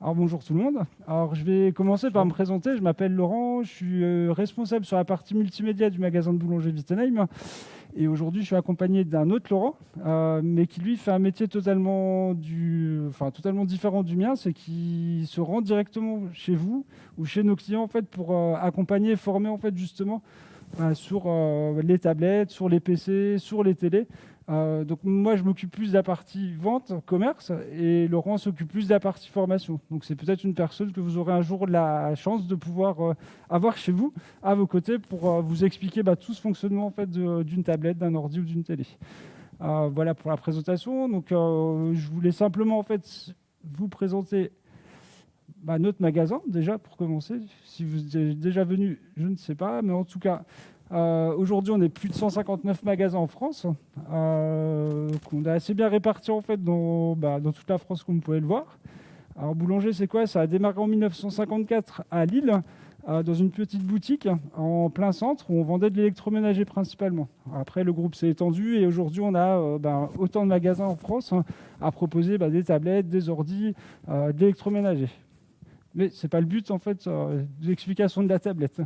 Alors bonjour tout le monde. Alors je vais commencer par me présenter. Je m'appelle Laurent, je suis responsable sur la partie multimédia du magasin de boulanger Wittenheim. Et aujourd'hui, je suis accompagné d'un autre Laurent, mais qui lui fait un métier totalement différent du mien. C'est qu'il se rend directement chez vous ou chez nos clients en fait pour accompagner et former en fait justement sur les tablettes, sur les PC, sur les télés. Donc moi, je m'occupe plus de la partie vente, commerce, et Laurent s'occupe plus de la partie formation. Donc c'est peut-être une personne que vous aurez un jour la chance de pouvoir avoir chez vous, à vos côtés, pour vous expliquer tout ce fonctionnement en fait, d'une tablette, d'un ordi ou d'une télé. Voilà pour la présentation. Donc je voulais simplement en fait vous présenter notre magasin, déjà, pour commencer. Si vous êtes déjà venu, je ne sais pas, mais en tout cas, aujourd'hui, on est plus de 159 magasins en France, qu'on est assez bien répartis, en fait, dans toute la France, comme vous pouvez le voir. Alors, Boulanger, c'est quoi? Ça a démarré en 1954 à Lille, dans une petite boutique en plein centre, où on vendait de l'électroménager principalement. Après, le groupe s'est étendu, et aujourd'hui, on a autant de magasins en France à proposer des tablettes, des ordis, de l'électroménager. Mais ce n'est pas le but, en fait, de l'explication de la tablette.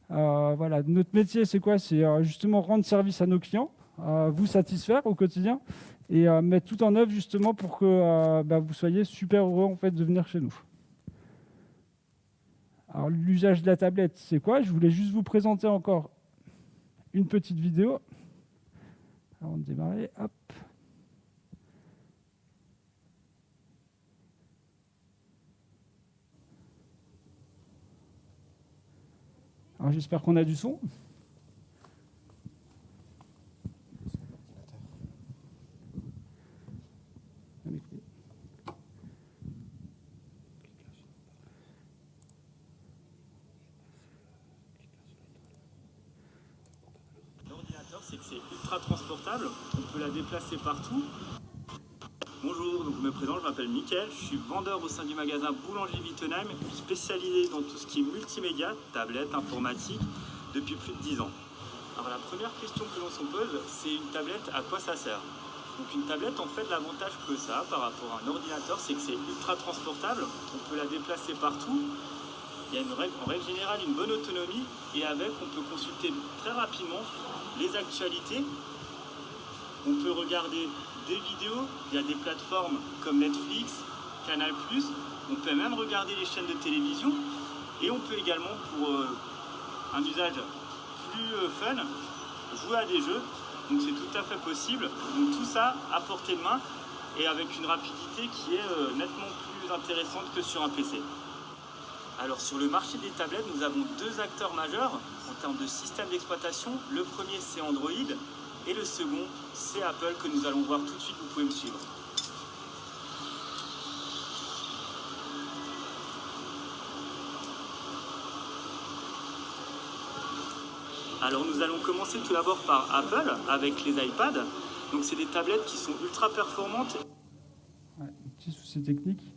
Voilà. Notre métier, c'est quoi? C'est justement rendre service à nos clients, vous satisfaire au quotidien et mettre tout en œuvre justement pour que vous soyez super heureux en fait, de venir chez nous. Alors, l'usage de la tablette, c'est quoi? Je voulais juste vous présenter encore une petite vidéo avant de démarrer. Hop. Alors, j'espère qu'on a du son. L'ordinateur, c'est que c'est ultra transportable, on peut la déplacer partout. Bonjour, donc je me présente, je m'appelle Mickaël, je suis vendeur au sein du magasin Boulanger Wittenheim, spécialisé dans tout ce qui est multimédia, tablette, informatique, depuis plus de 10 ans. Alors la première question que l'on se pose, c'est une tablette, à quoi ça sert? Donc une tablette, en fait, l'avantage que ça a par rapport à un ordinateur, c'est que c'est ultra transportable, on peut la déplacer partout. Il y a en règle générale une bonne autonomie et avec, on peut consulter très rapidement les actualités. On peut regarder des vidéos, il y a des plateformes comme Netflix, Canal+, on peut même regarder les chaînes de télévision et on peut également, pour un usage plus fun, jouer à des jeux. Donc c'est tout à fait possible. Donc tout ça à portée de main et avec une rapidité qui est nettement plus intéressante que sur un PC. Alors sur le marché des tablettes, nous avons deux acteurs majeurs en termes de système d'exploitation. Le premier, c'est Android et le second, c'est Apple que nous allons voir tout de suite, vous pouvez me suivre. Alors nous allons commencer tout d'abord par Apple avec les iPads. Donc c'est des tablettes qui sont ultra performantes. Ouais, un petit souci technique.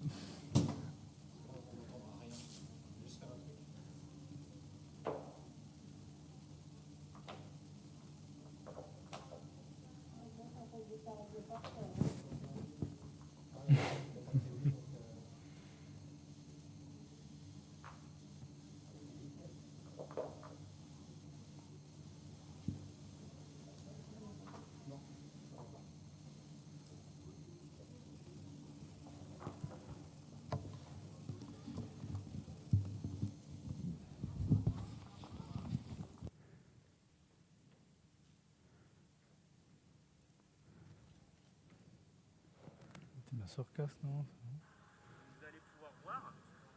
Surcast, non? Vous allez pouvoir voir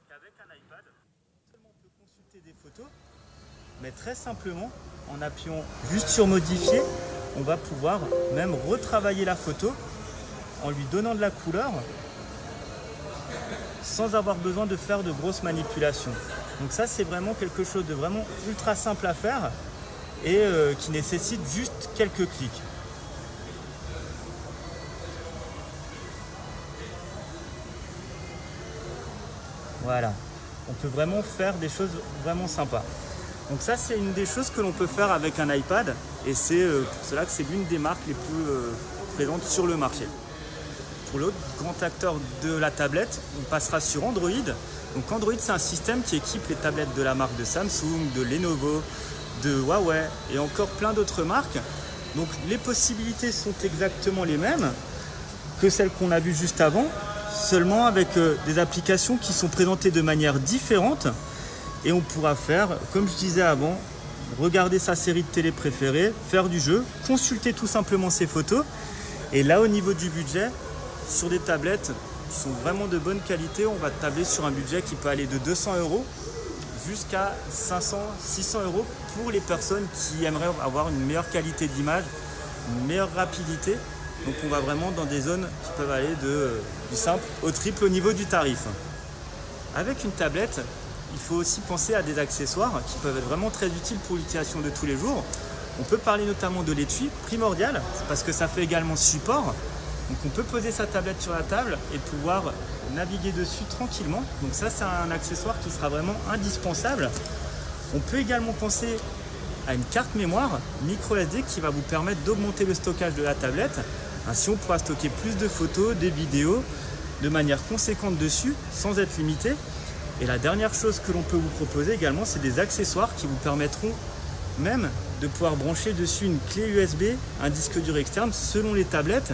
qu'avec un iPad, seulement on peut consulter des photos, mais très simplement, en appuyant juste sur modifier, on va pouvoir même retravailler la photo en lui donnant de la couleur sans avoir besoin de faire de grosses manipulations. Donc ça, c'est vraiment quelque chose de vraiment ultra simple à faire et qui nécessite juste quelques clics. Voilà, on peut vraiment faire des choses vraiment sympas. Donc ça, c'est une des choses que l'on peut faire avec un iPad et c'est pour cela que c'est l'une des marques les plus présentes sur le marché. pour l'autre grand acteur de la tablette, on passera sur Android. Donc Android, c'est un système qui équipe les tablettes de la marque de Samsung, de Lenovo, de Huawei et encore plein d'autres marques. Donc les possibilités sont exactement les mêmes que celles qu'on a vues juste avant, seulement avec des applications qui sont présentées de manière différente. Et on pourra faire, comme je disais avant, regarder sa série de télé préférée, faire du jeu, consulter tout simplement ses photos. Et là, au niveau du budget, sur des tablettes qui sont vraiment de bonne qualité, on va tabler sur un budget qui peut aller de 200 € jusqu'à 500, 600 € pour les personnes qui aimeraient avoir une meilleure qualité d'image, une meilleure rapidité. Donc on va vraiment dans des zones qui peuvent aller du simple au triple au niveau du tarif. Avec une tablette, il faut aussi penser à des accessoires qui peuvent être vraiment très utiles pour l'utilisation de tous les jours. On peut parler notamment de l'étui, primordial, parce que ça fait également support. Donc on peut poser sa tablette sur la table et pouvoir naviguer dessus tranquillement. Donc ça, c'est un accessoire qui sera vraiment indispensable. On peut également penser à une carte mémoire micro SD qui va vous permettre d'augmenter le stockage de la tablette. Ainsi, on pourra stocker plus de photos, des vidéos de manière conséquente dessus, sans être limité. Et la dernière chose que l'on peut vous proposer également, c'est des accessoires qui vous permettront même de pouvoir brancher dessus une clé USB, un disque dur externe selon les tablettes.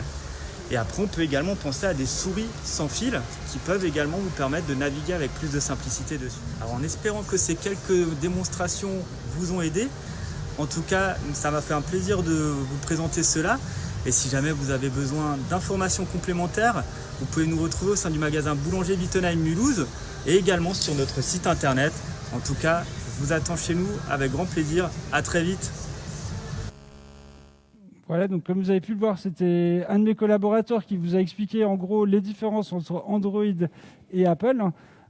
Et après, on peut également penser à des souris sans fil qui peuvent également vous permettre de naviguer avec plus de simplicité dessus. Alors en espérant que ces quelques démonstrations vous ont aidé, en tout cas, ça m'a fait un plaisir de vous présenter cela. Et si jamais vous avez besoin d'informations complémentaires, vous pouvez nous retrouver au sein du magasin Boulanger Wittenheim Mulhouse et également sur notre site internet. En tout cas, je vous attends chez nous avec grand plaisir. À très vite. Voilà, donc comme vous avez pu le voir, c'était un de mes collaborateurs qui vous a expliqué en gros les différences entre Android et Apple.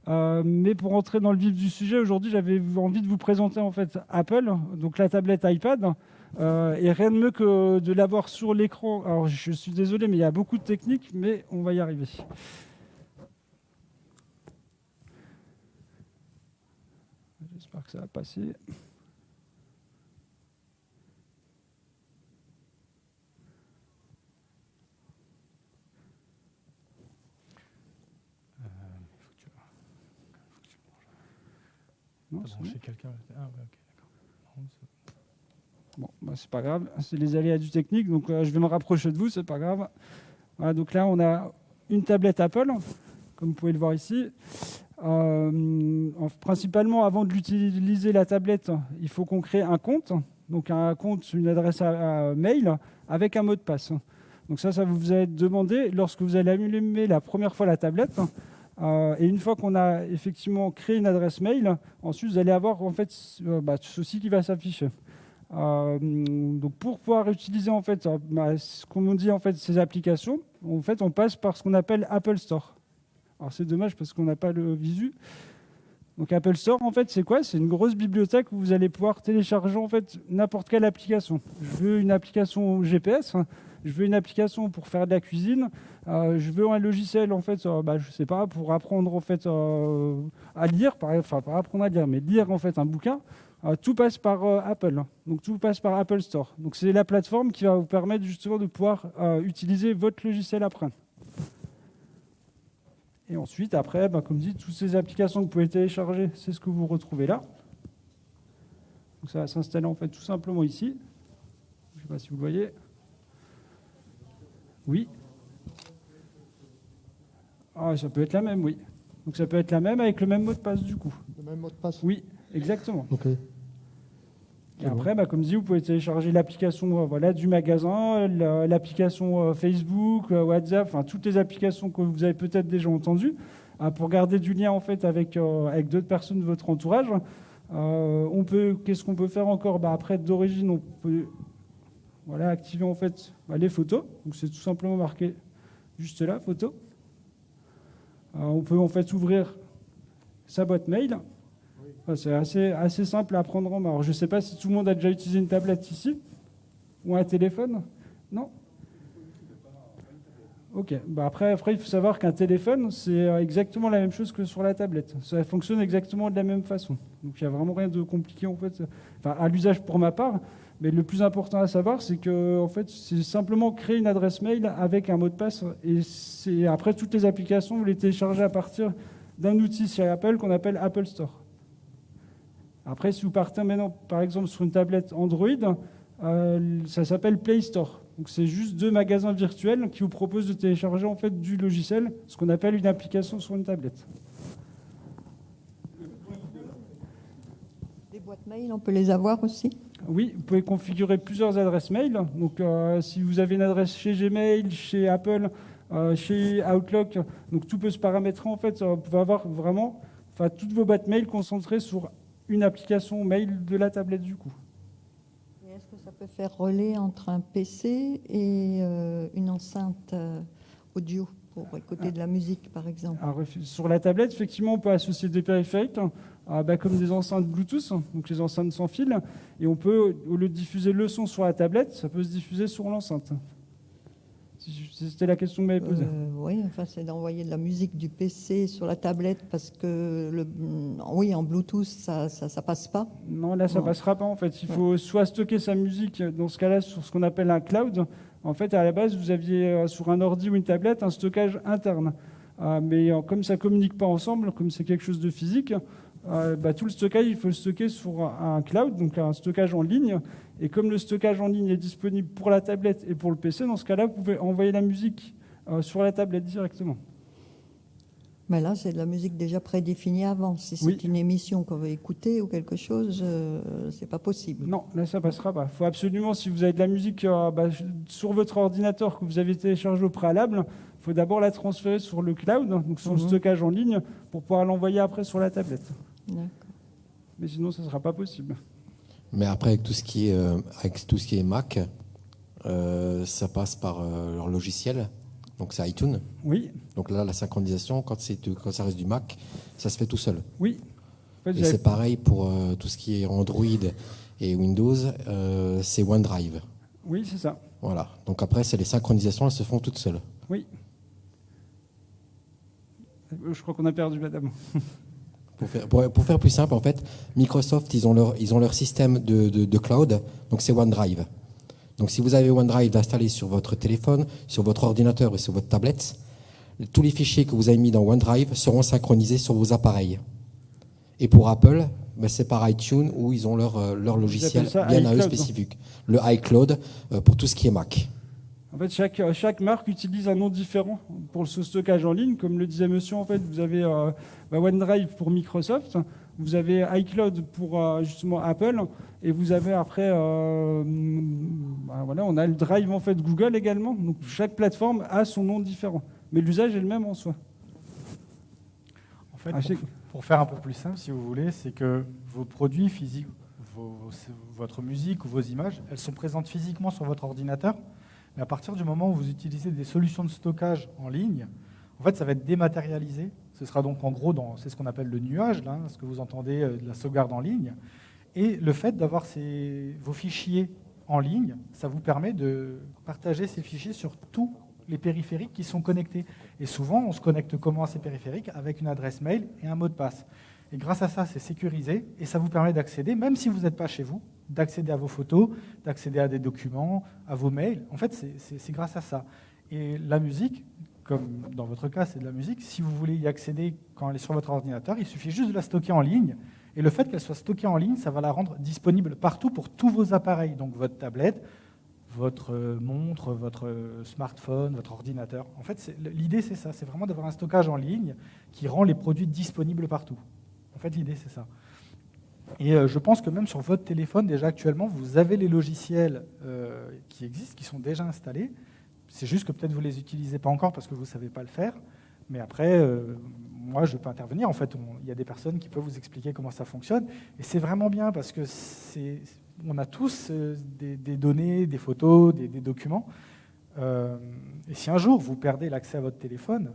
Mais pour entrer dans le vif du sujet, aujourd'hui, j'avais envie de vous présenter en fait Apple, donc la tablette iPad. Et rien de mieux que de l'avoir sur l'écran. Alors je suis désolé, mais il y a beaucoup de techniques, mais on va y arriver. J'espère que ça va passer. Non, c'est quelqu'un. Ah, ouais, ok, d'accord. Bon, bah, c'est pas grave, c'est les aléas du technique, donc je vais me rapprocher de vous, c'est pas grave. Voilà, donc là, on a une tablette Apple, comme vous pouvez le voir ici. Principalement, avant de l'utiliser la tablette, il faut qu'on crée un compte. Donc un compte, une adresse mail avec un mot de passe. Donc ça vous va être demandé lorsque vous allez allumer la première fois la tablette. Et une fois qu'on a effectivement créé une adresse mail, ensuite vous allez avoir en fait ceci qui va s'afficher. Donc pour pouvoir utiliser en fait, comme on dit en fait ces applications, en fait on passe par ce qu'on appelle Apple Store. Alors c'est dommage parce qu'on n'a pas le visu. Donc Apple Store en fait c'est quoi? C'est une grosse bibliothèque où vous allez pouvoir télécharger en fait n'importe quelle application. Je veux une application GPS, je veux une application pour faire de la cuisine, je veux un logiciel en fait, je sais pas, pour apprendre en fait à lire, enfin pas apprendre à lire, mais lire en fait un bouquin. Tout passe par Apple, donc tout passe par Apple Store. Donc c'est la plateforme qui va vous permettre justement de pouvoir utiliser votre logiciel après. Et ensuite, après, comme dit, toutes ces applications que vous pouvez télécharger, c'est ce que vous retrouvez là. Donc ça va s'installer en fait tout simplement ici. Je ne sais pas si vous le voyez. Oui. Ah, ça peut être la même, oui. Donc ça peut être la même avec le même mot de passe du coup. Le même mot de passe? Oui, exactement. Ok. Et après, comme dit, vous pouvez télécharger l'application du magasin, l'application Facebook, WhatsApp, enfin toutes les applications que vous avez peut-être déjà entendues, pour garder du lien en fait avec d'autres personnes de votre entourage. Qu'est-ce qu'on peut faire encore? Après, d'origine, on peut activer en fait les photos. Donc c'est tout simplement marqué juste là, photo. On peut en fait ouvrir sa boîte mail. C'est assez simple à prendre en main. Alors, je ne sais pas si tout le monde a déjà utilisé une tablette ici ou un téléphone. Non? Ok. Après, il faut savoir qu'un téléphone, c'est exactement la même chose que sur la tablette. Ça fonctionne exactement de la même façon. Donc, il n'y a vraiment rien de compliqué en fait. Enfin, à l'usage pour ma part. Mais le plus important à savoir, c'est que en fait, c'est simplement créer une adresse mail avec un mot de passe. Et après, toutes les applications, vous les téléchargez à partir d'un outil chez Apple qu'on appelle Apple Store. Après, si vous partez maintenant, par exemple, sur une tablette Android, ça s'appelle Play Store. Donc, c'est juste 2 magasins virtuels qui vous proposent de télécharger en fait du logiciel, ce qu'on appelle une application sur une tablette. Les boîtes mail, on peut les avoir aussi? Oui, vous pouvez configurer plusieurs adresses mail. Donc, si vous avez une adresse chez Gmail, chez Apple, chez Outlook, donc tout peut se paramétrer en fait. Vous pouvez avoir vraiment, toutes vos boîtes mail concentrées sur une application mail de la tablette du coup. Et est-ce que ça peut faire relais entre un PC et une enceinte audio pour écouter de la musique, par exemple? Alors, sur la tablette, effectivement, on peut associer des périphériques, comme des enceintes Bluetooth, donc les enceintes sans fil, et on peut, au lieu de diffuser le son sur la tablette, ça peut se diffuser sur l'enceinte. C'était la question que vous m'avez posée. Oui, enfin, c'est d'envoyer de la musique du PC sur la tablette parce que, oui, en Bluetooth, ça passe pas. Non, là, ça passera pas, en fait. Il faut soit stocker sa musique, dans ce cas-là, sur ce qu'on appelle un cloud. En fait, à la base, vous aviez sur un ordi ou une tablette un stockage interne. Mais comme ça ne communique pas ensemble, comme c'est quelque chose de physique, tout le stockage, il faut le stocker sur un cloud, donc un stockage en ligne. Et comme le stockage en ligne est disponible pour la tablette et pour le PC, dans ce cas-là, vous pouvez envoyer la musique sur la tablette directement. Mais là, c'est de la musique déjà prédéfinie avant. Si c'est une émission qu'on veut écouter ou quelque chose, c'est pas possible. Non, là, ça passera pas. Il faut absolument, si vous avez de la musique sur votre ordinateur que vous avez téléchargé au préalable, il faut d'abord la transférer sur le cloud, donc sur le stockage en ligne, pour pouvoir l'envoyer après sur la tablette. D'accord. Mais sinon, ça ne sera pas possible. Mais après, avec tout ce qui est Mac, ça passe par leur logiciel. Donc c'est iTunes. Oui. Donc là, la synchronisation, quand ça reste du Mac, ça se fait tout seul. Oui. En fait, et c'est pareil pour tout ce qui est Android et Windows, c'est OneDrive. Oui, c'est ça. Voilà. Donc après, c'est les synchronisations, elles se font toutes seules. Oui. Je crois qu'on a perdu madame. Pour faire plus simple, en fait, Microsoft, ils ont leur système de cloud, donc c'est OneDrive. Donc si vous avez OneDrive installé sur votre téléphone, sur votre ordinateur et sur votre tablette, tous les fichiers que vous avez mis dans OneDrive seront synchronisés sur vos appareils. Et pour Apple, c'est par iTunes où ils ont leur logiciel bien à eux spécifique. Le iCloud pour tout ce qui est Mac. En fait, chaque marque utilise un nom différent pour ce stockage en ligne. Comme le disait monsieur, en fait, vous avez OneDrive pour Microsoft, vous avez iCloud pour justement Apple, et vous avez après, on a le Drive en fait Google également. Donc chaque plateforme a son nom différent, mais l'usage est le même en soi. En fait, pour faire un peu plus simple, si vous voulez, c'est que vos produits physiques, votre musique ou vos images, elles sont présentes physiquement sur votre ordinateur. Mais à partir du moment où vous utilisez des solutions de stockage en ligne, en fait, ça va être dématérialisé. Ce sera donc en gros, c'est ce qu'on appelle le nuage, là, ce que vous entendez de la sauvegarde en ligne. Et le fait d'avoir vos fichiers en ligne, ça vous permet de partager ces fichiers sur tous les périphériques qui sont connectés. Et souvent, on se connecte comment à ces périphériques? Avec une adresse mail et un mot de passe. Et grâce à ça, c'est sécurisé et ça vous permet d'accéder, même si vous n'êtes pas chez vous, d'accéder à vos photos, d'accéder à des documents, à vos mails. En fait, c'est grâce à ça. Et la musique, comme dans votre cas, c'est de la musique, si vous voulez y accéder quand elle est sur votre ordinateur, il suffit juste de la stocker en ligne. Et le fait qu'elle soit stockée en ligne, ça va la rendre disponible partout pour tous vos appareils. Donc votre tablette, votre montre, votre smartphone, votre ordinateur. En fait, l'idée, c'est ça. C'est vraiment d'avoir un stockage en ligne qui rend les produits disponibles partout. En fait, l'idée, c'est ça. Et je pense que même sur votre téléphone, déjà actuellement, vous avez les logiciels qui existent, qui sont déjà installés. C'est juste que peut-être vous ne les utilisez pas encore parce que vous ne savez pas le faire. Mais après, moi, je peux intervenir. En fait, il y a des personnes qui peuvent vous expliquer comment ça fonctionne. Et c'est vraiment bien parce que on a tous des données, des photos, des documents. Et si un jour, vous perdez l'accès à votre téléphone,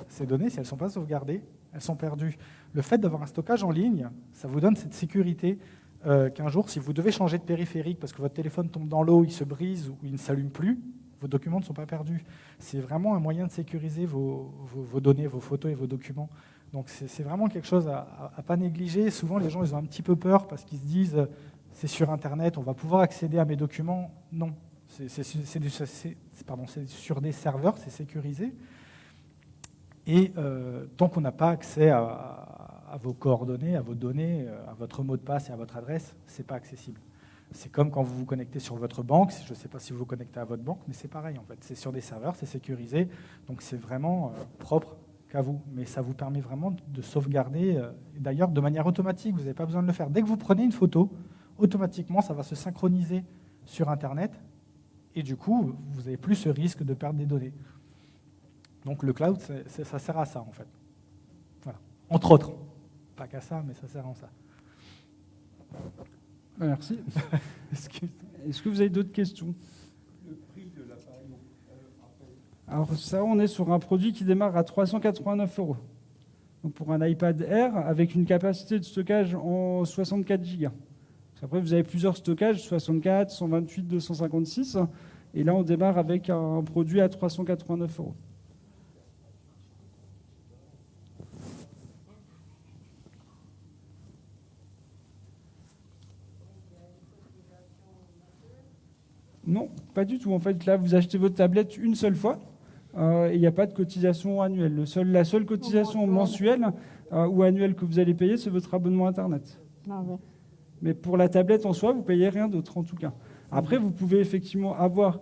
ces données, si elles ne sont pas sauvegardées, elles sont perdues. Le fait d'avoir un stockage en ligne, ça vous donne cette sécurité qu'un jour, si vous devez changer de périphérique parce que votre téléphone tombe dans l'eau, il se brise ou il ne s'allume plus, vos documents ne sont pas perdus. C'est vraiment un moyen de sécuriser vos données, vos photos et vos documents. Donc c'est vraiment quelque chose à ne pas négliger. Souvent, les gens ils ont un petit peu peur parce qu'ils se disent c'est sur Internet, on va pouvoir accéder à mes documents. Non, c'est sur des serveurs, c'est sécurisé. Et tant qu'on n'a pas accès à vos coordonnées, à vos données, à votre mot de passe et à votre adresse, ce n'est pas accessible. C'est comme quand vous vous connectez sur votre banque. Je ne sais pas si vous vous connectez à votre banque, mais c'est pareil en fait. C'est sur des serveurs, c'est sécurisé, donc c'est vraiment propre qu'à vous. Mais ça vous permet vraiment de sauvegarder, d'ailleurs de manière automatique, vous n'avez pas besoin de le faire. Dès que vous prenez une photo, automatiquement ça va se synchroniser sur Internet et du coup, vous n'avez plus ce risque de perdre des données. Donc le cloud, ça sert à ça en fait. Voilà. Entre autres. Pas qu'à ça, mais ça sert à ça. Merci. Est-ce que vous avez d'autres questions? Le prix de l'appareil. Alors ça, on est sur un produit qui démarre à 389 €. Donc pour un iPad Air avec une capacité de stockage en 64 Go. Après, vous avez plusieurs stockages, 64, 128, 256. Et là, on démarre avec un produit à 389 €. Non, pas du tout. En fait, là, vous achetez votre tablette une seule fois et il n'y a pas de cotisation annuelle. La seule cotisation mensuelle ou annuelle que vous allez payer, c'est votre abonnement Internet. Ah ouais. Mais pour la tablette en soi, vous ne payez rien d'autre en tout cas. Après, vous pouvez effectivement avoir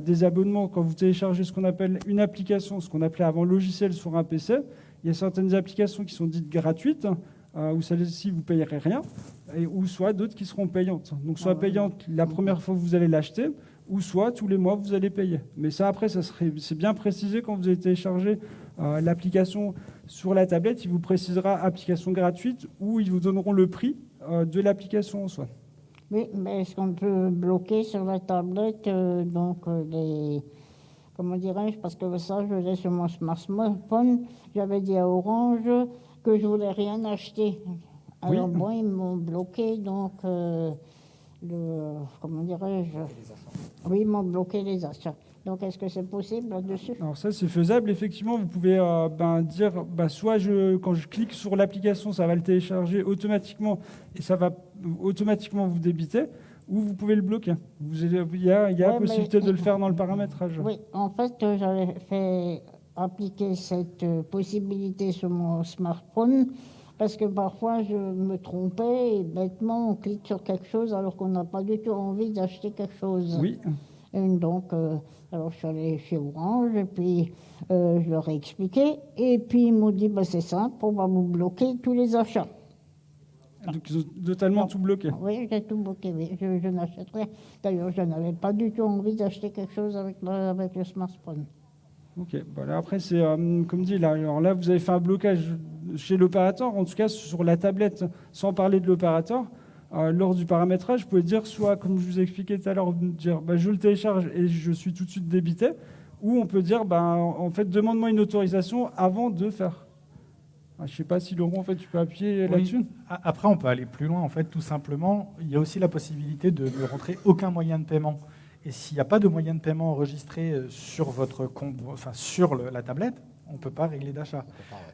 des abonnements quand vous téléchargez ce qu'on appelle une application, ce qu'on appelait avant logiciel sur un PC. Il y a certaines applications qui sont dites gratuites, où celles-ci, vous ne payerez rien, ou soit d'autres qui seront payantes. Donc soit payantes la première fois que vous allez l'acheter, ou soit tous les mois, vous allez payer. Mais ça, après, c'est bien précisé quand vous allez télécharger l'application sur la tablette. Il vous précisera application gratuite ou ils vous donneront le prix de l'application en soi. Oui, mais est-ce qu'on peut bloquer sur la tablette les... Comment dirais-je? Parce que ça, je l'ai sur mon smartphone. J'avais dit à Orange que je ne voulais rien acheter. Alors bon, ils m'ont bloqué, donc... comment dirais-je? Oui, ils m'ont bloqué les achats. Donc, est-ce que c'est possible là-dessus? Alors ça, c'est faisable. Effectivement, vous pouvez dire, soit quand je clique sur l'application, ça va le télécharger automatiquement et ça va automatiquement vous débiter, ou vous pouvez le bloquer. Il y a la possibilité de le faire dans le paramétrage. Oui, en fait, j'avais fait appliquer cette possibilité sur mon smartphone parce que parfois, je me trompais et bêtement, on clique sur quelque chose alors qu'on n'a pas du tout envie d'acheter quelque chose. Oui. Et donc, alors je suis allée chez Orange et puis je leur ai expliqué. Et puis ils m'ont dit, c'est simple, on va vous bloquer tous les achats. Donc ils ont totalement tout bloqué. Oui, j'ai tout bloqué, oui. Je n'achète rien. D'ailleurs, je n'avais pas du tout envie d'acheter quelque chose avec le smartphone. Ok, voilà. Après, c'est comme dit, alors là, vous avez fait un blocage chez l'opérateur, en tout cas sur la tablette, sans parler de l'opérateur. Lors du paramétrage, vous pouvez dire soit, comme je vous ai expliqué tout à l'heure, dire je le télécharge et je suis tout de suite débité, ou on peut dire en fait, demande-moi une autorisation avant de faire. Je ne sais pas si Laurent, en fait, tu peux appuyer là-dessus. Après, on peut aller plus loin, en fait, tout simplement. Il y a aussi la possibilité de ne rentrer aucun moyen de paiement. Et s'il n'y a pas de moyen de paiement enregistré sur votre compte, enfin sur la tablette, on ne peut pas régler d'achat.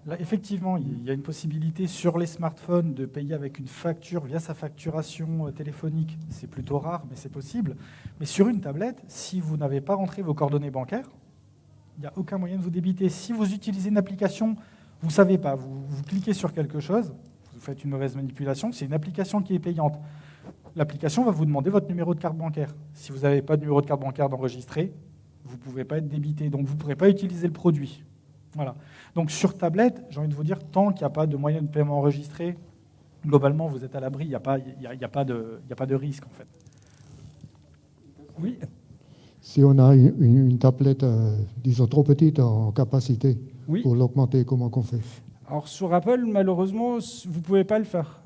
Là, effectivement, il y a une possibilité sur les smartphones de payer avec une facture via sa facturation téléphonique. C'est plutôt rare, mais c'est possible. Mais sur une tablette, si vous n'avez pas rentré vos coordonnées bancaires, il n'y a aucun moyen de vous débiter. Si vous utilisez une application, vous ne savez pas, vous cliquez sur quelque chose, vous faites une mauvaise manipulation, c'est une application qui est payante. L'application va vous demander votre numéro de carte bancaire. Si vous n'avez pas de numéro de carte bancaire d'enregistré, vous ne pouvez pas être débité, donc vous ne pourrez pas utiliser le produit. Voilà. Donc sur tablette, j'ai envie de vous dire, tant qu'il n'y a pas de moyen de paiement enregistré, globalement, vous êtes à l'abri, il n'y a pas de risque en fait. Oui. Si on a une tablette, disons, trop petite en capacité, pour l'augmenter, comment qu'on fait? Alors sur Apple, malheureusement, vous ne pouvez pas le faire.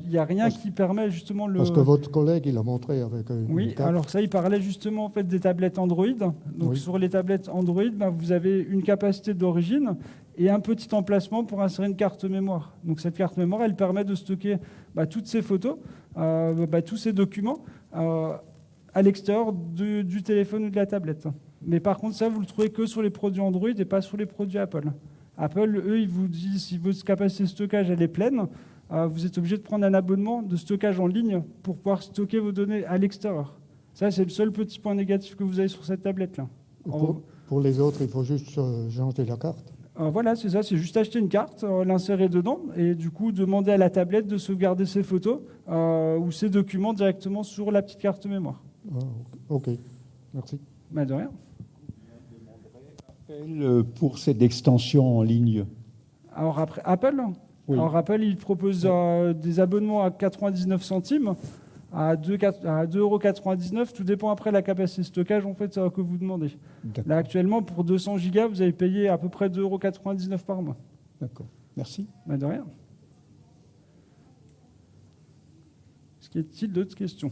Il n'y a rien qui permet justement le... Parce que votre collègue, il a montré avec une carte. Alors ça, il parlait justement en fait, des tablettes Android. Donc sur les tablettes Android, vous avez une capacité d'origine et un petit emplacement pour insérer une carte mémoire. Donc cette carte mémoire, elle permet de stocker toutes ces photos, tous ces documents à l'extérieur du téléphone ou de la tablette. Mais par contre, ça, vous le trouvez que sur les produits Android et pas sur les produits Apple. Apple, eux, ils vous disent si votre capacité de stockage elle est pleine, vous êtes obligé de prendre un abonnement de stockage en ligne pour pouvoir stocker vos données à l'extérieur. Ça, c'est le seul petit point négatif que vous avez sur cette tablette-là. Pour les autres, il faut juste changer la carte. Voilà, c'est ça, c'est juste acheter une carte, l'insérer dedans et du coup demander à la tablette de sauvegarder ses photos ou ses documents directement sur la petite carte mémoire. Ok, merci. De rien. Pour cette extension en ligne. Alors après, Apple, oui. Alors Apple, il propose des abonnements à 99 centimes, à 2,99 €. Tout dépend après la capacité de stockage en fait, que vous demandez. Là actuellement, pour 200 gigas, vous avez payé à peu près 2,99 € par mois. D'accord, merci. De rien. Est-ce qu'il y a d'autres questions?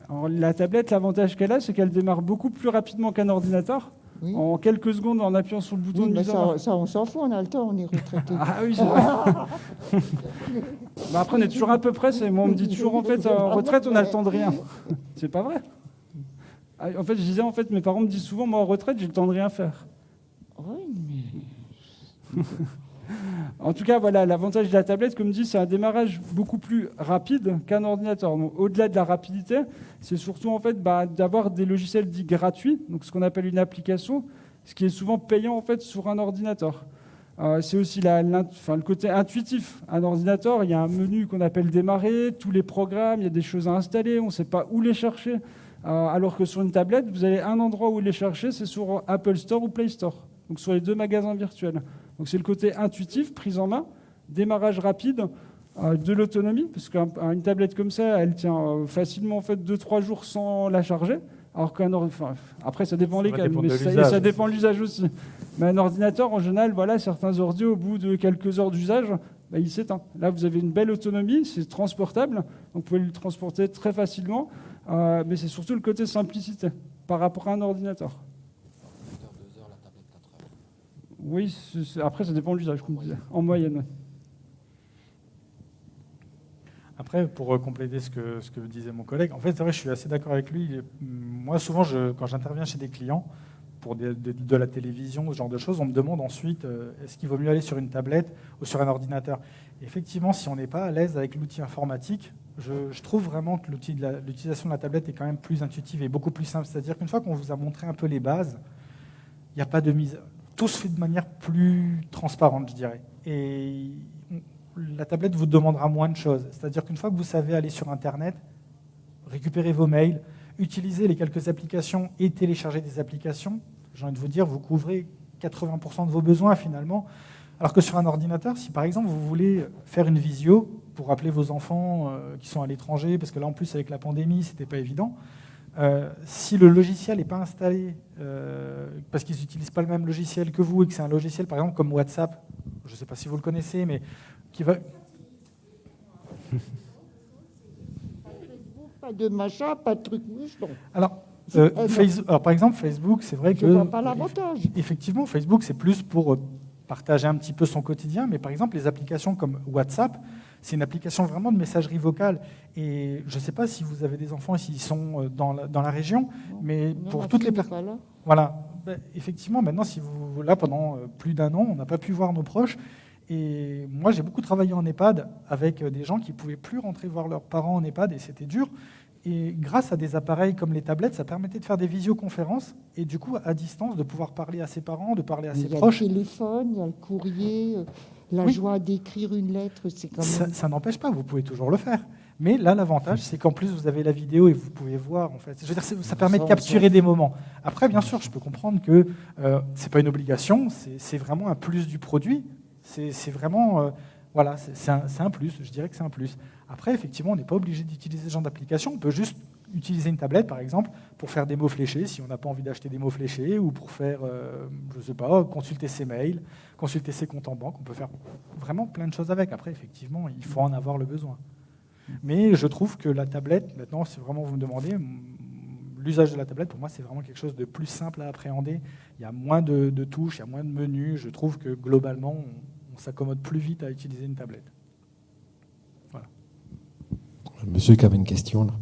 Alors, la tablette, l'avantage qu'elle a, c'est qu'elle démarre beaucoup plus rapidement qu'un ordinateur. Oui. En quelques secondes, en appuyant sur le bouton de mise en marche. Ça, on s'en fout, on a le temps, on est retraité. Ah oui, c'est vrai. Après, on est toujours à peu près. Moi, on me dit toujours, en fait, en retraite, on n'a le temps de rien. C'est pas vrai. En fait, je disais, en fait, mes parents me disent souvent, moi, en retraite, j'ai le temps de rien faire. Oui, mais... En tout cas, voilà, l'avantage de la tablette, comme dit, c'est un démarrage beaucoup plus rapide qu'un ordinateur. Donc, au-delà de la rapidité, c'est surtout en fait d'avoir des logiciels dits gratuits, donc ce qu'on appelle une application, ce qui est souvent payant en fait sur un ordinateur. C'est aussi le côté intuitif. Un ordinateur, il y a un menu qu'on appelle démarrer, tous les programmes, il y a des choses à installer, on ne sait pas où les chercher. Alors que sur une tablette, vous avez un endroit où les chercher, c'est sur Apple Store ou Play Store, donc sur les deux magasins virtuels. Donc c'est le côté intuitif, prise en main, démarrage rapide, de l'autonomie, parce qu'une tablette comme ça, elle tient facilement en fait 2-3 jours sans la charger. Alors après ça dépend lesquels, mais ça dépend de l'usage aussi. Mais un ordinateur, en général, voilà, certains ordi, au bout de quelques heures d'usage, il s'éteint. Là, vous avez une belle autonomie, c'est transportable, donc vous pouvez le transporter très facilement, mais c'est surtout le côté simplicité par rapport à un ordinateur. Oui, après ça dépend de l'usage, comme je disais, en moyenne. Après, pour compléter ce que disait mon collègue, en fait, c'est vrai, je suis assez d'accord avec lui. Moi, souvent, quand j'interviens chez des clients pour de la télévision, ce genre de choses, on me demande ensuite est-ce qu'il vaut mieux aller sur une tablette ou sur un ordinateur. Et effectivement, si on n'est pas à l'aise avec l'outil informatique, je trouve vraiment que l'utilisation de la tablette est quand même plus intuitive et beaucoup plus simple. C'est-à-dire qu'une fois qu'on vous a montré un peu les bases, il n'y a pas de mise... Tout se fait de manière plus transparente, je dirais. Et la tablette vous demandera moins de choses. C'est-à-dire qu'une fois que vous savez aller sur Internet, récupérer vos mails, utiliser les quelques applications et télécharger des applications, j'ai envie de vous dire, vous couvrez 80% de vos besoins finalement. Alors que sur un ordinateur, si par exemple vous voulez faire une visio pour appeler vos enfants qui sont à l'étranger, parce que là en plus avec la pandémie, c'était pas évident, si le logiciel n'est pas installé, parce qu'ils n'utilisent pas le même logiciel que vous, et que c'est un logiciel par exemple comme WhatsApp, je ne sais pas si vous le connaissez, mais qui va... Pas de machin, pas de truc moucheton. Alors, par exemple, Facebook, c'est vrai que... Je vois pas l'avantage. Effectivement, Facebook, c'est plus pour partager un petit peu son quotidien, mais par exemple, les applications comme WhatsApp, c'est une application vraiment de messagerie vocale. Et je ne sais pas si vous avez des enfants et s'ils sont dans la région, mais non, pour toutes les personnes... Voilà. Effectivement, maintenant, si vous là, pendant plus d'1 an, on n'a pas pu voir nos proches. Et moi, j'ai beaucoup travaillé en EHPAD avec des gens qui ne pouvaient plus rentrer voir leurs parents en EHPAD, et c'était dur. Et grâce à des appareils comme les tablettes, ça permettait de faire des visioconférences et du coup, à distance, de pouvoir parler à ses parents, de parler à ses proches. Il y a le téléphone, il y a le courrier, la joie d'écrire une lettre, c'est quand même... Ça n'empêche pas, vous pouvez toujours le faire. Mais là, l'avantage, c'est qu'en plus, vous avez la vidéo et vous pouvez voir. En fait. Je veux dire, ça permet de capturer des moments. Après, bien sûr, je peux comprendre que ce n'est pas une obligation, c'est vraiment un plus du produit. C'est vraiment... voilà, c'est un plus, je dirais que c'est un plus. Après, effectivement, on n'est pas obligé d'utiliser ce genre d'application. On peut juste utiliser une tablette, par exemple, pour faire des mots fléchés, si on n'a pas envie d'acheter des mots fléchés, ou pour faire, je ne sais pas, consulter ses mails, consulter ses comptes en banque. On peut faire vraiment plein de choses avec. Après, effectivement, il faut en avoir le besoin. Mais je trouve que la tablette, maintenant, si vraiment vous me demandez, l'usage de la tablette, pour moi, c'est vraiment quelque chose de plus simple à appréhender. Il y a moins de touches, il y a moins de menus. Je trouve que, globalement, on s'accommode plus vite à utiliser une tablette. Voilà. Monsieur qui avait une question, là.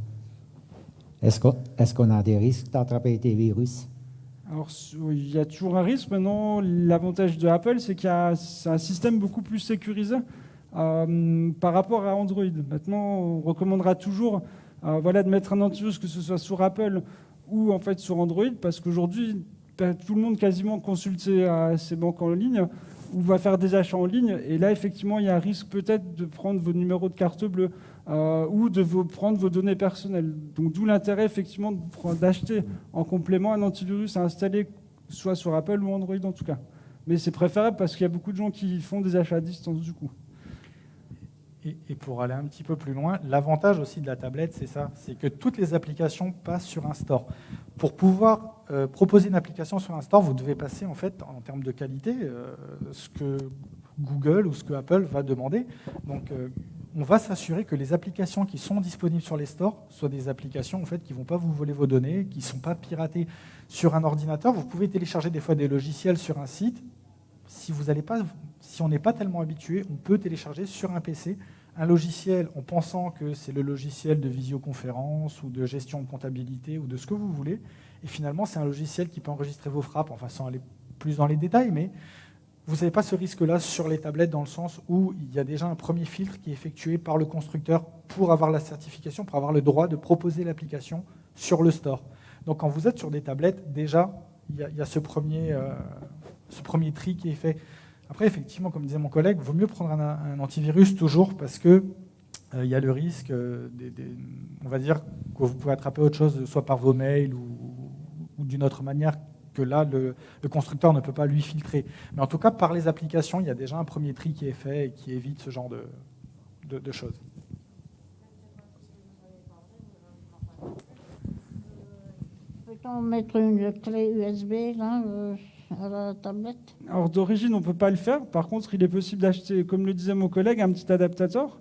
Est-ce qu'on a des risques d'attraper des virus? Alors, il y a toujours un risque. Maintenant, l'avantage de Apple, c'est c'est un système beaucoup plus sécurisé par rapport à Android. Maintenant, on recommandera toujours de mettre un antivirus, que ce soit sur Apple ou en fait sur Android, parce qu'aujourd'hui, tout le monde quasiment consulte ses banques en ligne ou va faire des achats en ligne. Et là, effectivement, il y a un risque peut-être de prendre vos numéros de carte bleue ou de prendre vos données personnelles. Donc, d'où l'intérêt, effectivement, d'acheter en complément un antivirus à installer soit sur Apple ou Android, en tout cas. Mais c'est préférable parce qu'il y a beaucoup de gens qui font des achats à distance, du coup. Et pour aller un petit peu plus loin, l'avantage aussi de la tablette, c'est ça, c'est que toutes les applications passent sur un store. Pour pouvoir proposer une application sur un store, vous devez passer en fait, en termes de qualité, ce que Google ou ce que Apple va demander. Donc, on va s'assurer que les applications qui sont disponibles sur les stores soient des applications en fait, qui ne vont pas vous voler vos données, qui ne sont pas piratées sur un ordinateur. Vous pouvez télécharger des fois des logiciels sur un site. Si on n'est pas tellement habitué, on peut télécharger sur un PC un logiciel en pensant que c'est le logiciel de visioconférence ou de gestion de comptabilité ou de ce que vous voulez. Et finalement, c'est un logiciel qui peut enregistrer vos frappes, enfin sans aller plus dans les détails, mais vous n'avez pas ce risque-là sur les tablettes dans le sens où il y a déjà un premier filtre qui est effectué par le constructeur pour avoir la certification, pour avoir le droit de proposer l'application sur le store. Donc quand vous êtes sur des tablettes, déjà, il y a ce premier tri qui est fait. Après, effectivement, comme disait mon collègue, il vaut mieux prendre un antivirus toujours parce que il y a le risque, on va dire, que vous pouvez attraper autre chose, soit par vos mails ou d'une autre manière que là, le constructeur ne peut pas lui filtrer. Mais en tout cas, par les applications, il y a déjà un premier tri qui est fait et qui évite ce genre de choses. Peut-on mettre une clé USB là à la tablette? Alors d'origine, on ne peut pas le faire. Par contre, il est possible d'acheter, comme le disait mon collègue, un petit adaptateur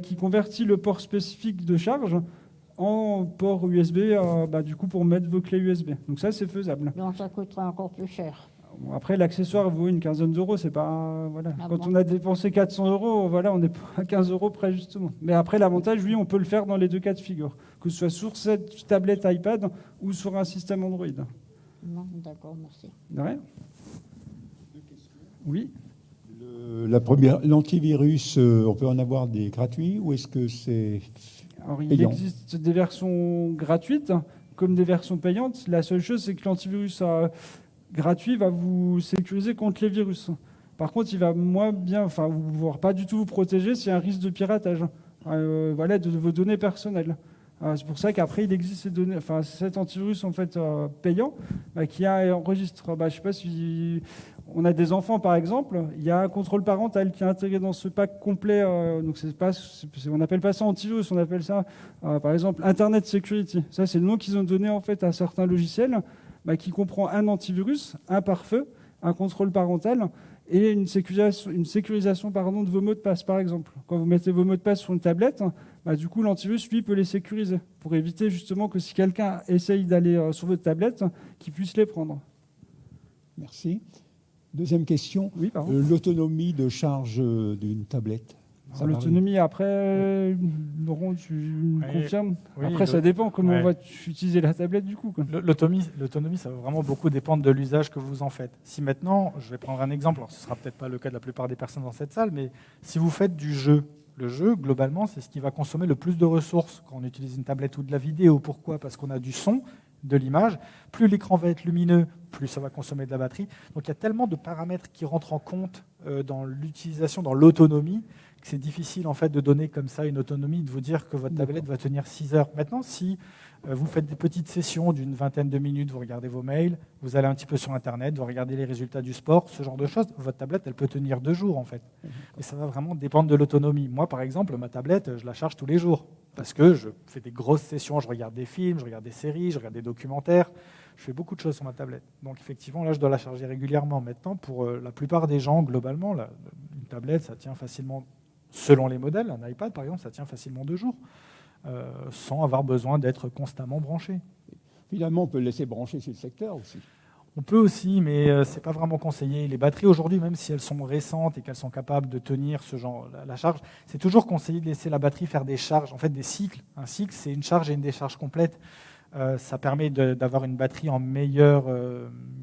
qui convertit le port spécifique de charge en port USB du coup, pour mettre vos clés USB. Donc ça, c'est faisable. Donc ça coûtera encore plus cher. Bon, après, l'accessoire vaut une quinzaine d'euros. C'est pas, voilà. Ah Quand bon. on a dépensé 400 euros, voilà, on n'est pas à 15 euros près, justement. Mais après, l'avantage, oui, on peut le faire dans les deux cas de figure, que ce soit sur cette tablette iPad ou sur un système Android. Non, d'accord, merci. De rien. Oui. La première, l'antivirus, on peut en avoir des gratuits ou est-ce que c'est Alors, il payant? existe des versions gratuites comme des versions payantes. La seule chose, c'est que l'antivirus gratuit va vous sécuriser contre les virus. Par contre, il va pas du tout vous protéger s'il y a un risque de piratage de vos données personnelles. C'est pour ça qu'après, il existe cet antivirus en fait, payant qui enregistre. Je ne sais pas si on a des enfants, par exemple. Il y a un contrôle parental qui est intégré dans ce pack complet. Donc on n'appelle pas ça antivirus, on appelle ça, par exemple, Internet Security. Ça, c'est le nom qu'ils ont donné en fait, à certains logiciels qui comprend un antivirus, un pare-feu, un contrôle parental et une sécurisation de vos mots de passe, par exemple. Quand vous mettez vos mots de passe sur une tablette, du coup, l'antivirus, lui, peut les sécuriser pour éviter justement que si quelqu'un essaye d'aller sur votre tablette, qu'il puisse les prendre. Merci. Deuxième question. Oui, pardon. L'autonomie de charge d'une tablette. L'autonomie, après, Laurent, tu me confirmes? Oui, après, ça dépend comment on va utiliser la tablette du coup. L'autonomie, ça va vraiment beaucoup dépendre de l'usage que vous en faites. Si maintenant, je vais prendre un exemple, alors ce ne sera peut-être pas le cas de la plupart des personnes dans cette salle, mais si vous faites du jeu, le jeu, globalement, c'est ce qui va consommer le plus de ressources quand on utilise une tablette ou de la vidéo. Pourquoi? Parce qu'on a du son, de l'image. Plus l'écran va être lumineux, plus ça va consommer de la batterie. Donc il y a tellement de paramètres qui rentrent en compte dans l'utilisation, dans l'autonomie, que c'est difficile en fait de donner comme ça une autonomie, de vous dire que votre tablette va tenir 6 heures. Maintenant, si vous faites des petites sessions d'une vingtaine de minutes, vous regardez vos mails, vous allez un petit peu sur Internet, vous regardez les résultats du sport, ce genre de choses, votre tablette, elle peut tenir 2 jours en fait. Mais ça va vraiment dépendre de l'autonomie. Moi, par exemple, ma tablette, je la charge tous les jours parce que je fais des grosses sessions, je regarde des films, je regarde des séries, je regarde des documentaires, je fais beaucoup de choses sur ma tablette. Donc effectivement, là, je dois la charger régulièrement. Maintenant, pour la plupart des gens, globalement, une tablette, ça tient facilement, selon les modèles, un iPad par exemple, ça tient facilement 2 jours. Sans avoir besoin d'être constamment branché. Finalement, on peut le laisser brancher sur le secteur aussi. On peut aussi, mais ce n'est pas vraiment conseillé. Les batteries aujourd'hui, même si elles sont récentes et qu'elles sont capables de tenir ce genre, la charge, c'est toujours conseillé de laisser la batterie faire des charges, en fait des cycles. Un cycle, c'est une charge et une décharge complète. Ça permet d'avoir une batterie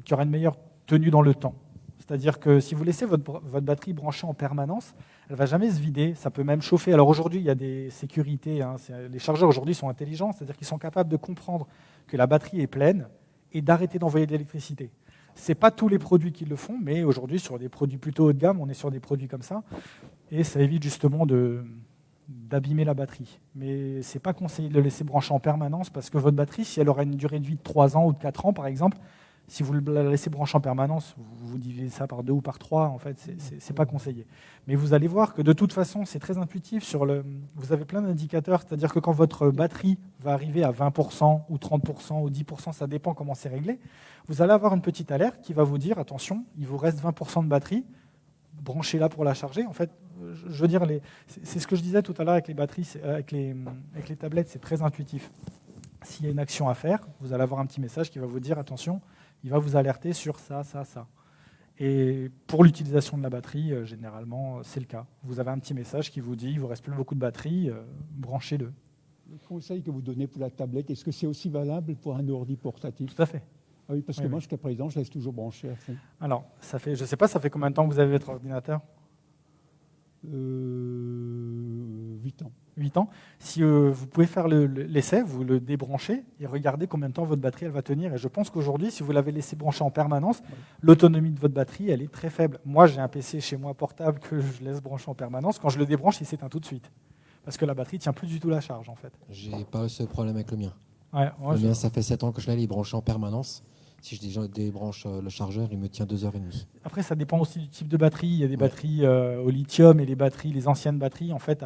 qui aura une meilleure tenue dans le temps. C'est-à-dire que si vous laissez votre batterie branchée en permanence, elle ne va jamais se vider, ça peut même chauffer. Alors aujourd'hui, il y a des sécurités, les chargeurs aujourd'hui sont intelligents, c'est-à-dire qu'ils sont capables de comprendre que la batterie est pleine et d'arrêter d'envoyer de l'électricité. Ce n'est pas tous les produits qui le font, mais aujourd'hui, sur des produits plutôt haut de gamme, on est sur des produits comme ça, et ça évite justement d'abîmer la batterie. Mais ce n'est pas conseillé de le laisser brancher en permanence, parce que votre batterie, si elle aura une durée de vie de 3 ans ou de 4 ans, par exemple, si vous la laissez brancher en permanence, vous divisez ça par 2 ou par 3, en fait, c'est pas conseillé. Mais vous allez voir que de toute façon, c'est très intuitif. Vous avez plein d'indicateurs, c'est-à-dire que quand votre batterie va arriver à 20% ou 30% ou 10%, ça dépend comment c'est réglé, vous allez avoir une petite alerte qui va vous dire, attention, il vous reste 20% de batterie, branchez-la pour la charger. En fait, je veux dire, c'est ce que je disais tout à l'heure avec les batteries, avec les tablettes, c'est très intuitif. S'il y a une action à faire, vous allez avoir un petit message qui va vous dire, attention, il va vous alerter sur ça, ça, ça. Et pour l'utilisation de la batterie, généralement, c'est le cas. Vous avez un petit message qui vous dit, il ne vous reste plus beaucoup de batterie, branchez-le. Le conseil que vous donnez pour la tablette, est-ce que c'est aussi valable pour un ordi portatif? Tout à fait. Ah oui, parce que moi, jusqu'à présent, je laisse toujours brancher à fond. Alors, je ne sais pas, ça fait combien de temps que vous avez votre ordinateur? 8 ans. 8 ans. Si vous pouvez faire l'essai, vous le débranchez et regardez combien de temps votre batterie elle va tenir. Et je pense qu'aujourd'hui, si vous l'avez laissé brancher en permanence, l'autonomie de votre batterie, elle est très faible. Moi, j'ai un PC chez moi portable que je laisse brancher en permanence. Quand je le débranche, il s'éteint tout de suite. Parce que la batterie ne tient plus du tout la charge, en fait. J'ai pas ce problème avec le mien. Ouais, le mien, ça fait 7 ans que je l'ai branché en permanence. Si je débranche le chargeur, il me tient 2h30. Après, ça dépend aussi du type de batterie. Il y a des batteries au lithium et les anciennes batteries, en fait,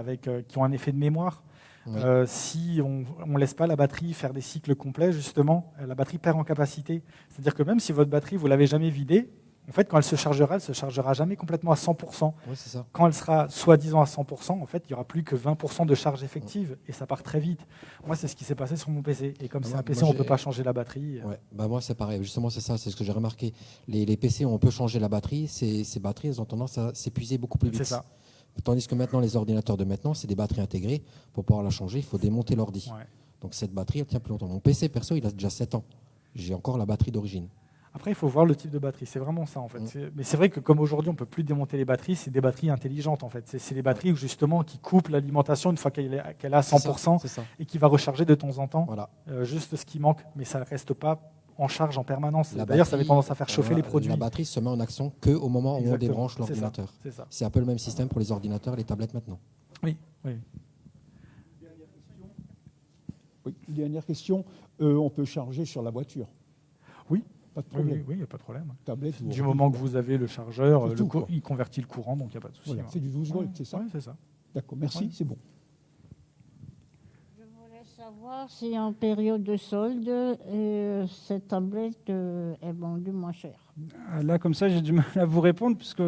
qui ont un effet de mémoire. Ouais. Si on ne laisse pas la batterie faire des cycles complets, justement, la batterie perd en capacité. C'est-à-dire que même si votre batterie, vous ne l'avez jamais vidée, en fait, quand elle se chargera jamais complètement à 100%. Ouais, c'est ça. Quand elle sera soi-disant à 100%, en fait, il n'y aura plus que 20% de charge effective et ça part très vite. Moi, c'est ce qui s'est passé sur mon PC. Et comme c'est un PC, on ne peut pas changer la batterie. Ouais. Moi, c'est pareil. Justement, c'est ça, c'est ce que j'ai remarqué. Les PC, on peut changer la batterie. Ces batteries, elles ont tendance à s'épuiser beaucoup plus vite. C'est ça. Tandis que maintenant, les ordinateurs de maintenant, c'est des batteries intégrées. Pour pouvoir la changer, il faut démonter l'ordi. Ouais. Donc cette batterie, elle tient plus longtemps. Mon PC, perso, il a déjà 7 ans. J'ai encore la batterie d'origine. Après, il faut voir le type de batterie. C'est vraiment ça, en fait. Mais c'est vrai que comme aujourd'hui, on ne peut plus démonter les batteries, c'est des batteries intelligentes, en fait. C'est les batteries justement qui coupent l'alimentation une fois qu'elle est à 100% ça. Et qui va recharger de temps en temps. Voilà. Juste ce qui manque, mais ça ne reste pas en charge en permanence. D'ailleurs, ça avait tendance à faire chauffer les produits. La batterie se met en action qu'au moment où on débranche l'ordinateur. C'est un peu le même système pour les ordinateurs et les tablettes maintenant. Oui. Dernière question. On peut charger sur la voiture? Oui. Pas de problème. Oui, il n'y a pas de problème. Tablette, du moment que vous avez le chargeur, il convertit le courant, donc il n'y a pas de souci. Voilà, c'est du 12 volts, c'est ça? Oui, c'est ça. D'accord, merci, c'est bon. Je voulais savoir si en période de solde, cette tablette est vendue moins cher. Là, comme ça, j'ai du mal à vous répondre, puisque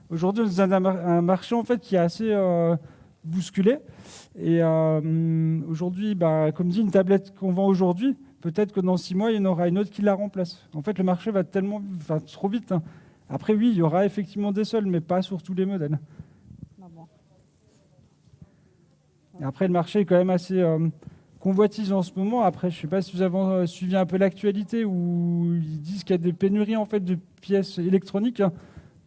aujourd'hui, on a un marché en fait, qui est assez bousculé. Et aujourd'hui, comme dit, une tablette qu'on vend aujourd'hui, peut-être que dans 6 mois, il y en aura une autre qui la remplace. En fait, le marché va trop vite. Hein. Après, oui, il y aura effectivement des soldes, mais pas sur tous les modèles. Ah bon. Et après, le marché est quand même assez convoitisé en ce moment. Après, je ne sais pas si vous avez suivi un peu l'actualité où ils disent qu'il y a des pénuries en fait, de pièces électroniques.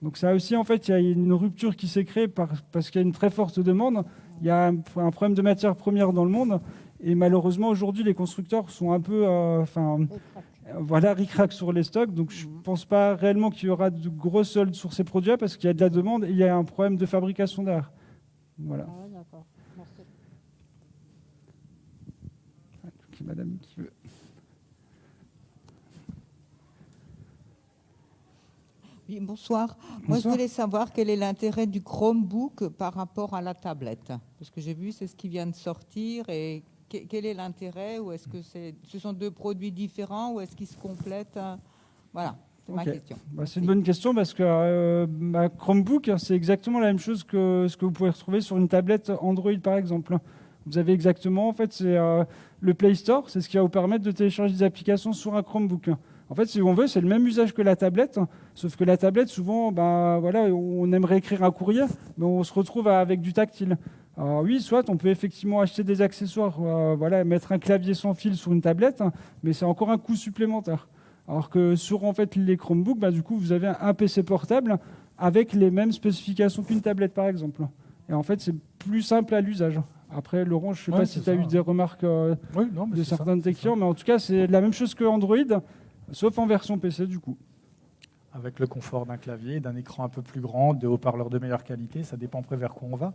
Donc ça aussi, en fait, il y a une rupture qui s'est créée parce qu'il y a une très forte demande. Il y a un problème de matières premières dans le monde. Et malheureusement, aujourd'hui, les constructeurs sont un peu ric-rac sur les stocks. Donc, je ne pense pas réellement qu'il y aura de gros soldes sur ces produits parce qu'il y a de la demande et il y a un problème de fabrication derrière. Voilà. Ah, d'accord. Merci. Madame qui veut. Oui, bonsoir. Moi, je voulais savoir quel est l'intérêt du Chromebook par rapport à la tablette. Parce que j'ai vu, c'est ce qui vient de sortir et... Quel est l'intérêt? Ou est-ce que ce sont 2 produits différents ou est-ce qu'ils se complètent? Voilà, c'est ma question. C'est une bonne question parce que Chromebook, c'est exactement la même chose que ce que vous pouvez retrouver sur une tablette Android, par exemple. Vous avez exactement, en fait, c'est le Play Store, c'est ce qui va vous permettre de télécharger des applications sur un Chromebook. En fait, si on veut, c'est le même usage que la tablette, sauf que la tablette, souvent, on aimerait écrire un courrier, mais on se retrouve avec du tactile. Alors oui, soit on peut effectivement acheter des accessoires, voilà, mettre un clavier sans fil sur une tablette, hein, mais c'est encore un coût supplémentaire. Alors que sur en fait, les Chromebooks, bah, du coup, vous avez un PC portable avec les mêmes spécifications qu'une tablette, par exemple. Et en fait, c'est plus simple à l'usage. Après, Laurent, je ne sais pas si tu as eu des remarques de certains de tes clients, mais en tout cas, c'est la même chose que Android, sauf en version PC, du coup. Avec le confort d'un clavier, d'un écran un peu plus grand, de haut-parleurs de meilleure qualité, ça dépend après vers quoi on va.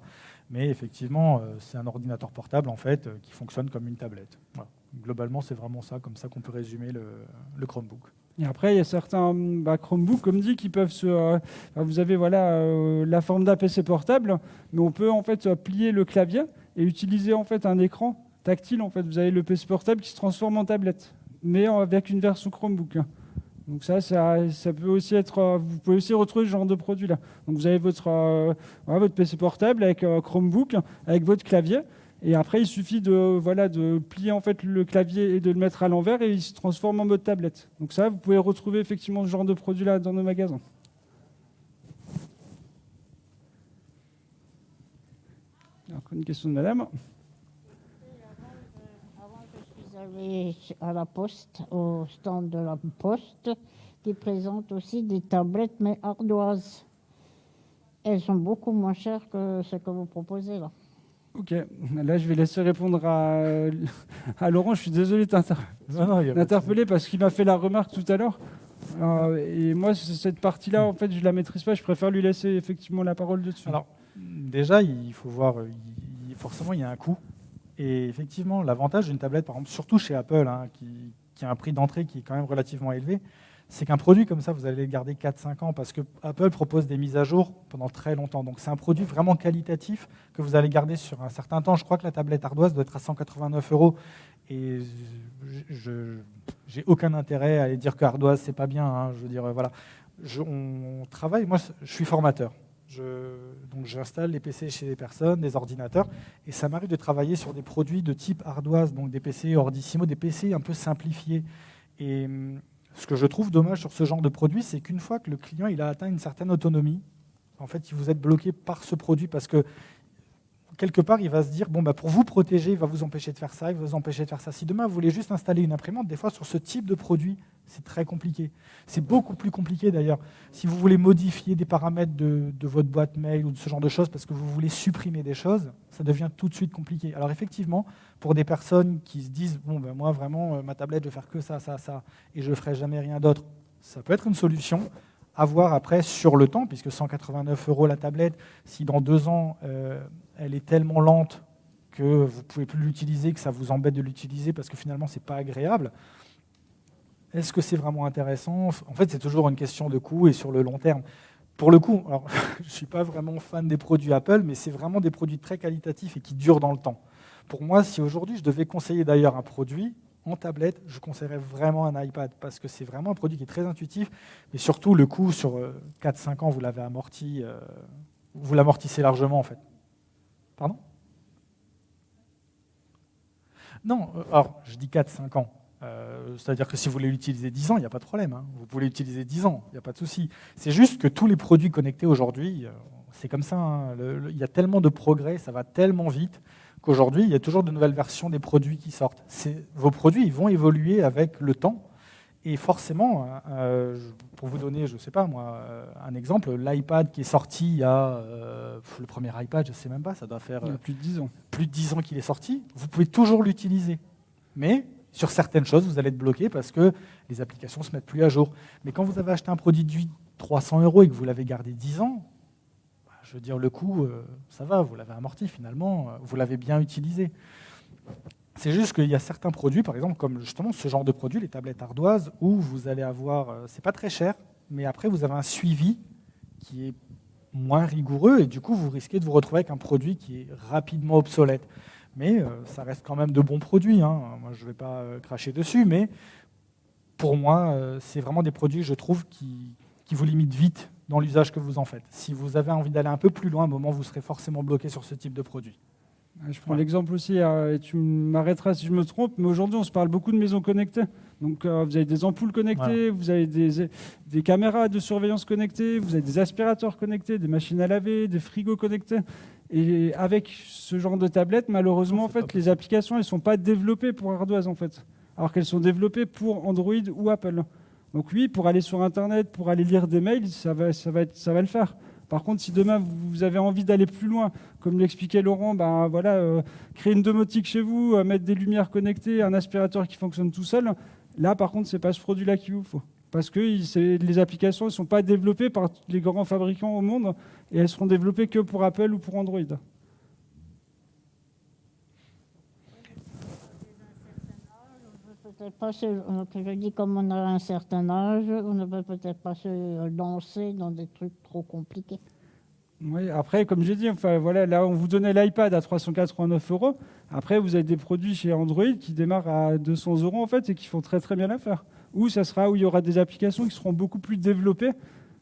Mais effectivement, c'est un ordinateur portable en fait qui fonctionne comme une tablette. Voilà. Globalement, c'est vraiment ça, comme ça qu'on peut résumer le Chromebook. Et après, il y a certains Chromebooks, comme dit, qui peuvent se... vous avez la forme d'un PC portable, mais on peut en fait plier le clavier et utiliser en fait un écran tactile. En fait, vous avez le PC portable qui se transforme en tablette, mais avec une version Chromebook. Donc ça peut aussi être... vous pouvez aussi retrouver ce genre de produit-là. Donc vous avez votre PC portable avec Chromebook, avec votre clavier. Et après, il suffit de plier en fait, le clavier et de le mettre à l'envers et il se transforme en mode tablette. Donc ça, vous pouvez retrouver effectivement ce genre de produit-là dans nos magasins. Alors, une question de madame. Avant, je suis allée à la poste, au stand de la poste, qui présente aussi des tablettes, mais ardoises. Elles sont beaucoup moins chères que ce que vous proposez là. Ok, là je vais laisser répondre à Laurent. Je suis désolé de t'interpeller parce qu'il m'a fait la remarque tout à l'heure. Et moi, cette partie-là, en fait, je ne la maîtrise pas. Je préfère lui laisser effectivement la parole dessus. Alors, déjà, il faut voir, forcément, il y a un coût. Et effectivement, l'avantage d'une tablette, par exemple, surtout chez Apple, hein, qui a un prix d'entrée qui est quand même relativement élevé, c'est qu'un produit comme ça, vous allez le garder 4-5 ans parce que Apple propose des mises à jour pendant très longtemps. Donc c'est un produit vraiment qualitatif que vous allez garder sur un certain temps. Je crois que la tablette ardoise doit être à 189 € et j'ai aucun intérêt à aller dire que ardoise c'est pas bien. Hein. Je veux dire, voilà. On travaille, moi je suis formateur. Donc j'installe les PC chez les personnes, des ordinateurs, et ça m'arrive de travailler sur des produits de type ardoise, donc des PC Ordissimo, des PC un peu simplifiés. Et ce que je trouve dommage sur ce genre de produit, c'est qu'une fois que le client il a atteint une certaine autonomie, en fait, vous êtes bloqué par ce produit parce que quelque part, il va se dire, pour vous protéger, il va vous empêcher de faire ça, il va vous empêcher de faire ça. Si demain, vous voulez juste installer une imprimante, des fois, sur ce type de produit, c'est très compliqué. C'est beaucoup plus compliqué, d'ailleurs. Si vous voulez modifier des paramètres de votre boîte mail ou de ce genre de choses, parce que vous voulez supprimer des choses, ça devient tout de suite compliqué. Alors, effectivement, pour des personnes qui se disent, moi, vraiment, ma tablette, je vais faire que ça, et je ne ferai jamais rien d'autre, ça peut être une solution. À voir après sur le temps, puisque 189 € la tablette, si dans 2 ans, elle est tellement lente que vous ne pouvez plus l'utiliser, que ça vous embête de l'utiliser parce que finalement, ce n'est pas agréable, est-ce que c'est vraiment intéressant ? En fait, c'est toujours une question de coût et sur le long terme. Pour le coup, alors, je ne suis pas vraiment fan des produits Apple, mais c'est vraiment des produits très qualitatifs et qui durent dans le temps. Pour moi, si aujourd'hui, je devais conseiller d'ailleurs un produit, en tablette, je conseillerais vraiment un iPad parce que c'est vraiment un produit qui est très intuitif, mais surtout le coût sur 4-5 ans, vous l'avez amorti, vous l'amortissez largement en fait. Pardon ? Non, alors je dis 4-5 ans. C'est-à-dire que si vous voulez l'utiliser 10 ans, il n'y a pas de problème. Hein. Vous pouvez l'utiliser 10 ans, il n'y a pas de souci. C'est juste que tous les produits connectés aujourd'hui, c'est comme ça. Hein. Il y a tellement de progrès, ça va tellement vite qu'aujourd'hui, il y a toujours de nouvelles versions des produits qui sortent. Vos produits ils vont évoluer avec le temps. Et forcément, pour vous donner, je ne sais pas moi, un exemple, l'iPad qui est sorti il y a... le premier iPad, je ne sais même pas, ça doit faire... Il y a plus de 10 ans. Plus de 10 ans qu'il est sorti. Vous pouvez toujours l'utiliser. Mais sur certaines choses, vous allez être bloqué parce que les applications ne se mettent plus à jour. Mais quand vous avez acheté un produit de 300 € et que vous l'avez gardé 10 ans, je veux dire, le coût, ça va, vous l'avez amorti finalement, vous l'avez bien utilisé. C'est juste qu'il y a certains produits, par exemple, comme justement ce genre de produit, les tablettes ardoises, où vous allez avoir, c'est pas très cher, mais après vous avez un suivi qui est moins rigoureux et du coup vous risquez de vous retrouver avec un produit qui est rapidement obsolète. Mais ça reste quand même de bons produits. Hein. Moi, je ne vais pas cracher dessus, mais pour moi, c'est vraiment des produits, je trouve, qui vous limitent vite dans l'usage que vous en faites. Si vous avez envie d'aller un peu plus loin, à un moment, vous serez forcément bloqué sur ce type de produit. Je prends l'exemple aussi, et tu m'arrêteras si je me trompe, mais aujourd'hui, on se parle beaucoup de maisons connectées. Donc, vous avez des ampoules connectées, vous avez des caméras de surveillance connectées, vous avez des aspirateurs connectés, des machines à laver, des frigos connectés. Et avec ce genre de tablette, malheureusement, en fait, les applications, elles ne sont pas développées pour ardoise, en fait, alors qu'elles sont développées pour Android ou Apple. Donc oui, pour aller sur Internet, pour aller lire des mails, ça va le faire. Par contre, si demain, vous avez envie d'aller plus loin, comme l'expliquait Laurent, créer une domotique chez vous, mettre des lumières connectées, un aspirateur qui fonctionne tout seul, là, par contre, ce n'est pas ce produit-là qu'il vous faut. Parce que les applications ne sont pas développées par les grands fabricants au monde et elles seront développées que pour Apple ou pour Android. Je dis comme on a un certain âge, on ne peut peut-être pas se lancer dans des trucs trop compliqués. Oui, après, comme j'ai dit, là, on vous donnait l'iPad à 389 €. Après, vous avez des produits chez Android qui démarrent à 200 € en fait et qui font très très bien l'affaire. Ou il y aura des applications qui seront beaucoup plus développées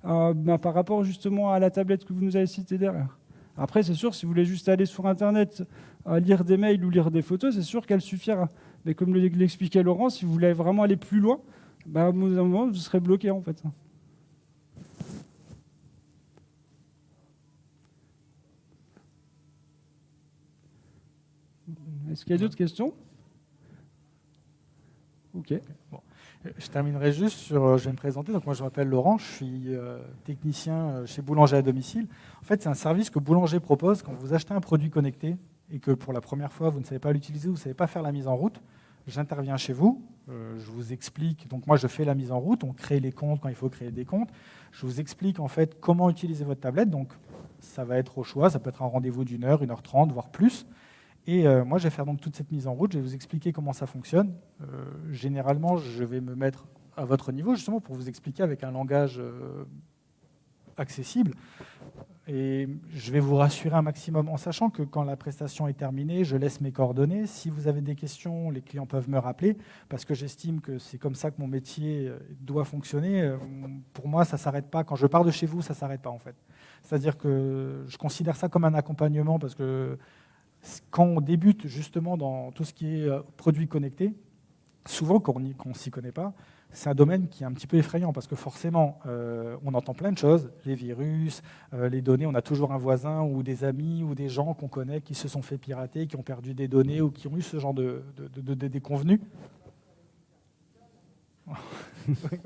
par rapport justement à la tablette que vous nous avez citée derrière. Après, c'est sûr, si vous voulez juste aller sur Internet, lire des mails ou lire des photos, c'est sûr qu'elle suffira. Mais comme l'expliquait Laurent, si vous voulez vraiment aller plus loin, à un moment, vous serez bloqué en fait. Est-ce qu'il y a d'autres questions? Ok. Bon. Je terminerai juste sur, je vais me présenter. Donc moi je m'appelle Laurent, je suis technicien chez Boulanger à domicile. En fait, c'est un service que Boulanger propose quand vous achetez un produit connecté et que pour la première fois vous ne savez pas l'utiliser, vous ne savez pas faire la mise en route. J'interviens chez vous, je vous explique. Donc moi je fais la mise en route, on crée les comptes quand il faut créer des comptes. Je vous explique en fait comment utiliser votre tablette. Donc ça va être au choix, ça peut être un rendez-vous d'1 heure, 1h30, voire plus. Et moi, je vais faire donc toute cette mise en route. Je vais vous expliquer comment ça fonctionne. Généralement, je vais me mettre à votre niveau, justement, pour vous expliquer avec un langage accessible. Et je vais vous rassurer un maximum en sachant que quand la prestation est terminée, je laisse mes coordonnées. Si vous avez des questions, les clients peuvent me rappeler parce que j'estime que c'est comme ça que mon métier doit fonctionner. Pour moi, ça ne s'arrête pas. Quand je pars de chez vous, ça ne s'arrête pas, en fait. C'est-à-dire que je considère ça comme un accompagnement parce que quand on débute justement dans tout ce qui est produits connectés, souvent quand on ne s'y connaît pas, c'est un domaine qui est un petit peu effrayant parce que forcément, on entend plein de choses, les virus, les données, on a toujours un voisin ou des amis ou des gens qu'on connaît qui se sont fait pirater, qui ont perdu des données ou qui ont eu ce genre de déconvenus.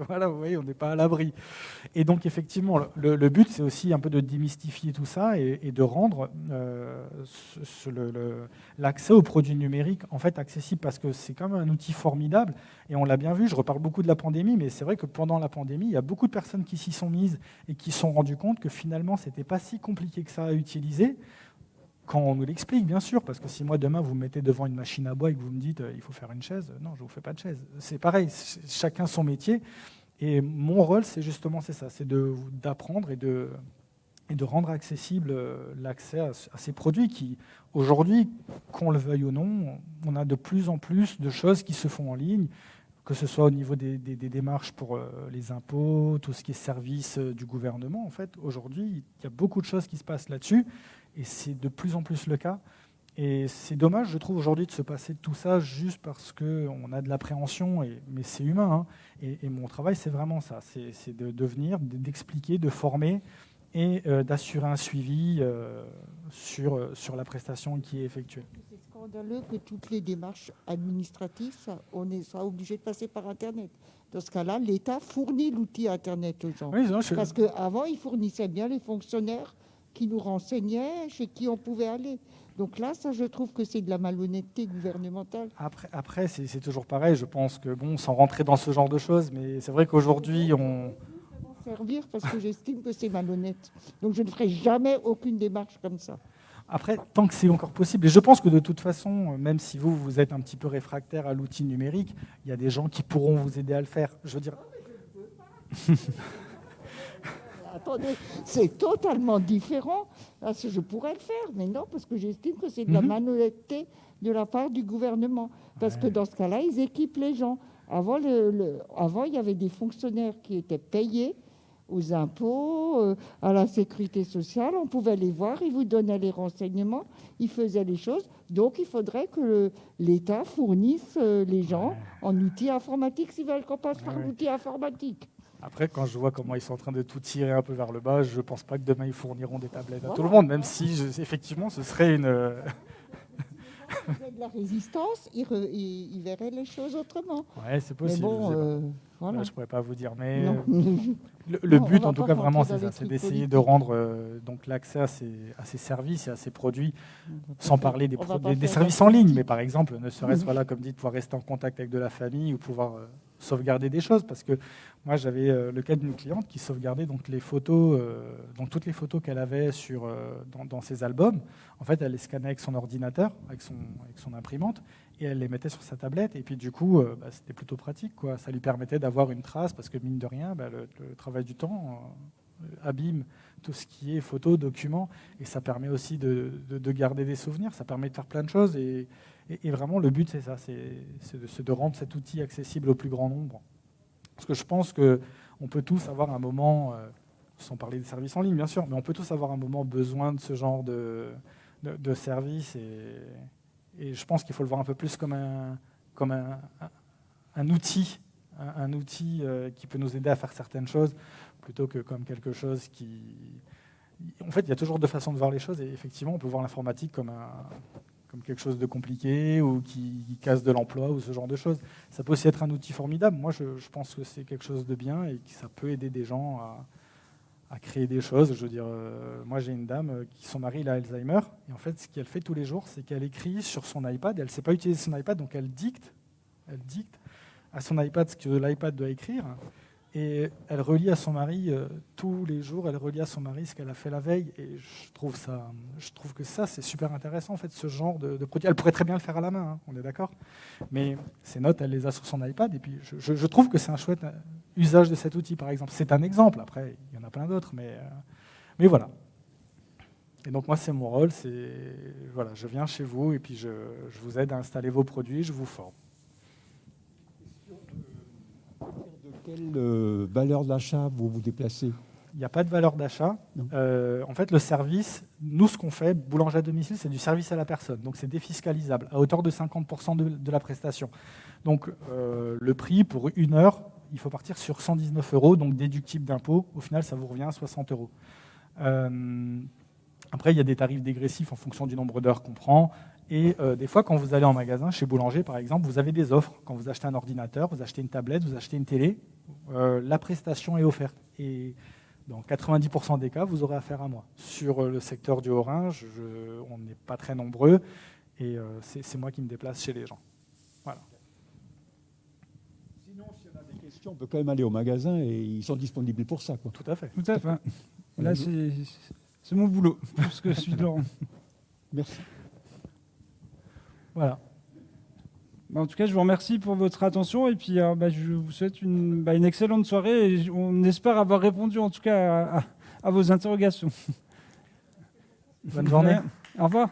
Voilà, vous voyez, on n'est pas à l'abri. Et donc, effectivement, le but, c'est aussi un peu de démystifier tout ça et de rendre l'accès aux produits numériques en fait accessible parce que c'est quand même un outil formidable. Et on l'a bien vu, je reparle beaucoup de la pandémie, mais c'est vrai que pendant la pandémie, il y a beaucoup de personnes qui s'y sont mises et qui se sont rendues compte que finalement, ce n'était pas si compliqué que ça à utiliser. Quand on nous l'explique, bien sûr, parce que si moi, demain, vous me mettez devant une machine à bois et que vous me dites il faut faire une chaise, non, je ne vous fais pas de chaise. C'est pareil, chacun son métier. Et mon rôle, c'est justement ça, c'est d'apprendre et de rendre accessible l'accès à ces produits qui, aujourd'hui, qu'on le veuille ou non, on a de plus en plus de choses qui se font en ligne, que ce soit au niveau des démarches pour les impôts, tout ce qui est service du gouvernement. En fait, aujourd'hui, il y a beaucoup de choses qui se passent là-dessus. Et c'est de plus en plus le cas. Et c'est dommage, je trouve, aujourd'hui, de se passer de tout ça juste parce qu'on a de l'appréhension, mais c'est humain. Hein. Et mon travail, c'est vraiment ça. C'est de venir, d'expliquer, de former et d'assurer un suivi sur la prestation qui est effectuée. C'est scandaleux que toutes les démarches administratives, on sera obligé de passer par Internet. Dans ce cas-là, l'État fournit l'outil Internet aux gens. Oui, parce qu'avant, il fournissait bien les fonctionnaires qui nous renseignaient, chez qui on pouvait aller. Donc là, ça, je trouve que c'est de la malhonnêteté gouvernementale. Après c'est toujours pareil. Je pense que, bon, sans rentrer dans ce genre de choses, mais c'est vrai qu'aujourd'hui, on... servir parce que j'estime que c'est malhonnête. Donc je ne ferai jamais aucune démarche comme ça. Après, tant que c'est encore possible, et je pense que de toute façon, même si vous êtes un petit peu réfractaire à l'outil numérique, il y a des gens qui pourront vous aider à le faire. Je veux dire... Attendez, c'est totalement différent. Là, je pourrais le faire, mais non, parce que j'estime que c'est de la malhonnêteté de la part du gouvernement. Parce que dans ce cas-là, ils équipent les gens. Avant, il y avait des fonctionnaires qui étaient payés aux impôts, à la sécurité sociale. On pouvait les voir, ils vous donnaient les renseignements, ils faisaient les choses. Donc, il faudrait que l'État fournisse les gens en outils informatiques s'ils veulent qu'on passe par l'outil informatique. Après, quand je vois comment ils sont en train de tout tirer un peu vers le bas, je ne pense pas que demain ils fourniront des tablettes à tout le monde, même si effectivement ce serait une... Avec de la résistance, il verrait les choses autrement. Ouais, c'est possible. Mais bon, voilà. Je ne pourrais pas vous dire. Mais le Non, but, on en va tout pas cas, vraiment, rentrer c'est dans ça. les C'est trucs d'essayer politiques. de rendre donc l'accès à ces services et à ces produits, sans parler des services en ligne, mais par exemple, ne serait-ce, voilà, comme dit, de pouvoir rester en contact avec de la famille ou pouvoir sauvegarder des choses. Parce que moi, j'avais le cas d'une cliente qui sauvegardait donc les photos, donc toutes les photos qu'elle avait dans ses albums. En fait, elle les scannait avec son ordinateur, avec son imprimante, et elle les mettait sur sa tablette. Et puis du coup, c'était plutôt pratique, quoi. Ça lui permettait d'avoir une trace, parce que mine de rien, le travail du temps abîme tout ce qui est photos, documents, et ça permet aussi de garder des souvenirs. Ça permet de faire plein de choses. Et vraiment, le but, c'est ça, c'est de rendre cet outil accessible au plus grand nombre. Parce que je pense qu'on peut tous avoir un moment, sans parler des services en ligne, bien sûr, mais on peut tous avoir un moment besoin de ce genre de service. Et je pense qu'il faut le voir un peu plus comme un outil, qui peut nous aider à faire certaines choses, plutôt que comme quelque chose qui... En fait, il y a toujours deux façons de voir les choses, et effectivement, on peut voir l'informatique comme quelque chose de compliqué, ou qui casse de l'emploi, ou ce genre de choses. Ça peut aussi être un outil formidable. Moi, je pense que c'est quelque chose de bien, et que ça peut aider des gens à créer des choses. Je veux dire, moi j'ai une dame qui, son mari, il a Alzheimer, et en fait ce qu'elle fait tous les jours, c'est qu'elle écrit sur son iPad. Elle ne sait pas utiliser son iPad, donc elle dicte à son iPad ce que l'iPad doit écrire, et elle relie à son mari tous les jours. Elle relie à son mari ce qu'elle a fait la veille, et je trouve que ça c'est super intéressant, en fait, ce genre de produit. Elle pourrait très bien le faire à la main, hein, on est d'accord, mais ses notes, elle les a sur son iPad, et puis je trouve que c'est un chouette usage de cet outil, par exemple. C'est un exemple, après il y en a plein d'autres, mais voilà. Et donc moi, c'est mon rôle, voilà, je viens chez vous et puis je vous aide à installer vos produits, je vous forme. De quelle valeur d'achat vous vous déplacez? Il n'y a pas de valeur d'achat. En fait, le service, nous, ce qu'on fait, boulanger à domicile, c'est du service à la personne. Donc, c'est défiscalisable à hauteur de 50% de la prestation. Donc, le prix pour 1 heure, il faut partir sur 119 €, donc déductible d'impôt. Au final, ça vous revient à 60 €. Après, il y a des tarifs dégressifs en fonction du nombre d'heures qu'on prend. Et des fois, quand vous allez en magasin, chez Boulanger par exemple, vous avez des offres. Quand vous achetez un ordinateur, vous achetez une tablette, vous achetez une télé, la prestation est offerte. Et dans 90% des cas, vous aurez affaire à moi. Sur le secteur du Haut-Rhin, on n'est pas très nombreux, et c'est moi qui me déplace chez les gens. Voilà. Sinon, si on a des questions, on peut quand même aller au magasin, et ils sont disponibles pour ça, quoi. Tout à fait. Tout à fait. Là, c'est mon boulot, plus que celui de Laurent. Merci. Voilà. En tout cas, je vous remercie pour votre attention, et puis je vous souhaite une excellente soirée, et on espère avoir répondu en tout cas à vos interrogations. Bonne journée. Au revoir.